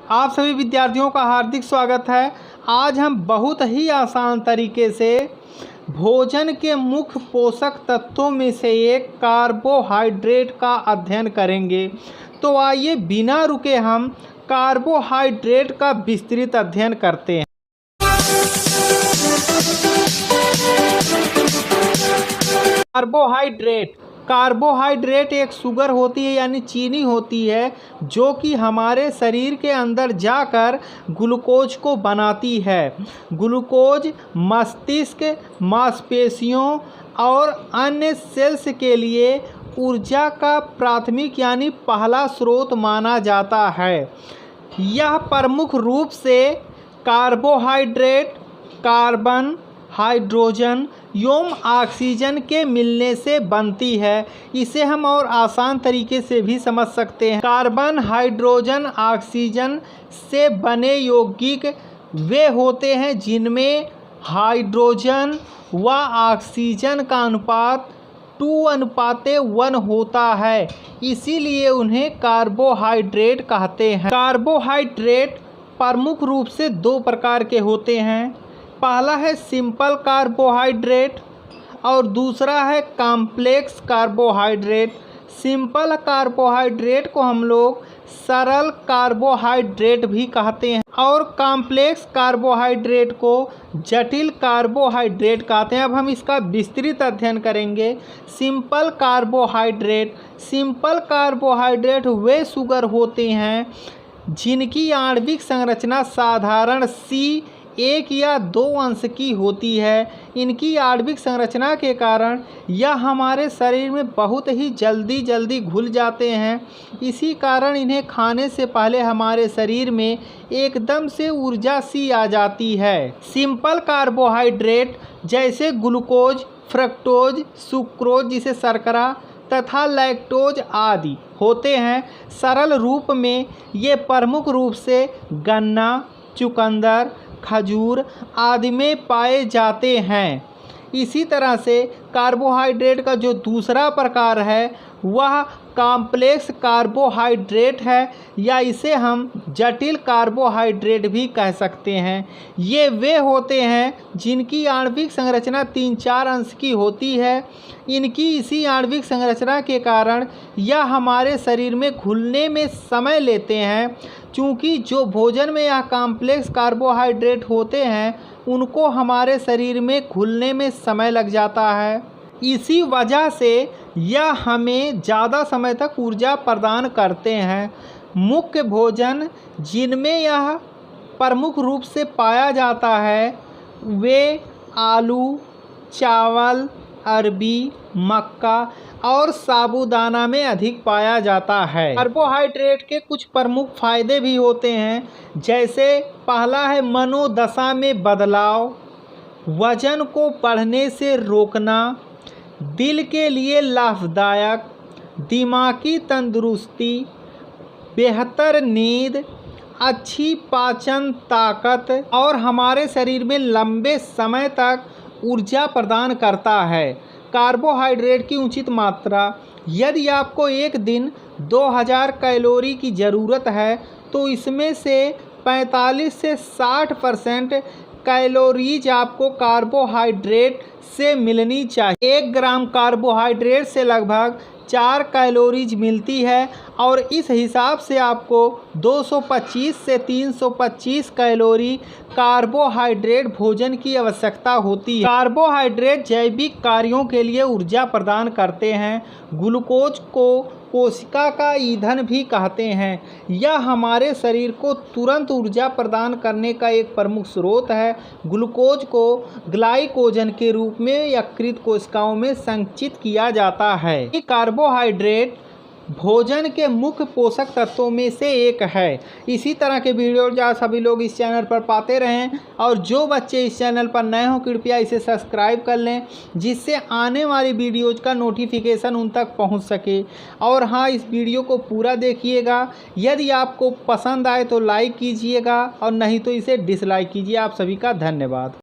आप सभी विद्यार्थियों का हार्दिक स्वागत है। आज हम बहुत ही आसान तरीके से भोजन के मुख्य पोषक तत्वों में से एक कार्बोहाइड्रेट का अध्ययन करेंगे। तो आइए बिना रुके हम कार्बोहाइड्रेट का विस्तृत अध्ययन करते हैं। कार्बोहाइड्रेट एक शुगर होती है यानी चीनी होती है जो कि हमारे शरीर के अंदर जाकर ग्लूकोज को बनाती है। ग्लूकोज मस्तिष्क, मांसपेशियों और अन्य सेल्स के लिए ऊर्जा का प्राथमिक यानी पहला स्रोत माना जाता है। यह प्रमुख रूप से कार्बोहाइड्रेट कार्बन, हाइड्रोजन एवं ऑक्सीजन के मिलने से बनती है। इसे हम और आसान तरीके से भी समझ सकते हैं। कार्बन, हाइड्रोजन, ऑक्सीजन से बने यौगिक वे होते हैं जिनमें हाइड्रोजन व ऑक्सीजन का अनुपात 2:1 होता है, इसीलिए उन्हें कार्बोहाइड्रेट कहते हैं। कार्बोहाइड्रेट प्रमुख रूप से दो प्रकार के होते हैं। पहला है सिंपल कार्बोहाइड्रेट और दूसरा है कॉम्प्लेक्स कार्बोहाइड्रेट। सिंपल कार्बोहाइड्रेट को हम लोग सरल कार्बोहाइड्रेट भी कहते हैं और कॉम्प्लेक्स कार्बोहाइड्रेट को जटिल कार्बोहाइड्रेट कहते हैं। अब हम इसका विस्तृत अध्ययन करेंगे। सिंपल कार्बोहाइड्रेट वे शुगर होते हैं जिनकी आणविक संरचना साधारण C1 या 2 अंश की होती है। इनकी आणविक संरचना के कारण यह हमारे शरीर में बहुत ही जल्दी घुल जाते हैं। इसी कारण इन्हें खाने से पहले हमारे शरीर में एकदम से ऊर्जा सी आ जाती है। सिंपल कार्बोहाइड्रेट जैसे ग्लूकोज, फ्रक्टोज, सुक्रोज जिसे शर्करा तथा लैक्टोज आदि होते हैं। सरल रूप में ये प्रमुख रूप से गन्ना, चुकंदर, खजूर आदि में पाए जाते हैं। इसी तरह से कार्बोहाइड्रेट का जो दूसरा प्रकार है वह कॉम्प्लेक्स कार्बोहाइड्रेट है या इसे हम जटिल कार्बोहाइड्रेट भी कह सकते हैं। ये वे होते हैं जिनकी आणविक संरचना 3-4 अंश की होती है। इनकी इसी आणविक संरचना के कारण यह हमारे शरीर में घुलने में समय लेते हैं। चूँकि जो भोजन में यह कॉम्प्लेक्स कार्बोहाइड्रेट होते हैं उनको हमारे शरीर में घुलने में समय लग जाता है। इसी वजह से यह हमें ज़्यादा समय तक ऊर्जा प्रदान करते हैं। मुख्य भोजन जिनमें यह प्रमुख रूप से पाया जाता है वे आलू, चावल, अरबी, मक्का और साबूदाना में अधिक पाया जाता है। कार्बोहाइड्रेट के कुछ प्रमुख फायदे भी होते हैं, जैसे पहला है मनोदशा में बदलाव, वजन को बढ़ने से रोकना, दिल के लिए लाभदायक, दिमागी तंदुरुस्ती, बेहतर नींद, अच्छी पाचन ताकत और हमारे शरीर में लंबे समय तक ऊर्जा प्रदान करता है। कार्बोहाइड्रेट की उचित मात्रा, यदि आपको एक दिन 2000 कैलोरी की ज़रूरत है तो इसमें से 45 से 60% कैलोरीज आपको कार्बोहाइड्रेट से मिलनी चाहिए। 1 ग्राम कार्बोहाइड्रेट से लगभग 4 कैलोरीज मिलती है और इस हिसाब से आपको 225 से 325 कैलोरी कार्बोहाइड्रेट भोजन की आवश्यकता होती है। कार्बोहाइड्रेट जैविक कार्यों के लिए ऊर्जा प्रदान करते हैं। ग्लूकोज को कोशिका का ईंधन भी कहते हैं। यह हमारे शरीर को तुरंत ऊर्जा प्रदान करने का एक प्रमुख स्रोत है। ग्लूकोज को ग्लाइकोजन के रूप में यकृत कोशिकाओं में संचित किया जाता है। कार्बोहाइड्रेट भोजन के मुख्य पोषक तत्वों में से एक है। इसी तरह के वीडियो जो सभी लोग इस चैनल पर पाते रहें और जो बच्चे इस चैनल पर नए हों कृपया इसे सब्सक्राइब कर लें, जिससे आने वाली वीडियोज़ का नोटिफिकेशन उन तक पहुंच सके। और हाँ, इस वीडियो को पूरा देखिएगा। यदि आपको पसंद आए तो लाइक कीजिएगा और नहीं तो इसे डिसलाइक कीजिए। आप सभी का धन्यवाद।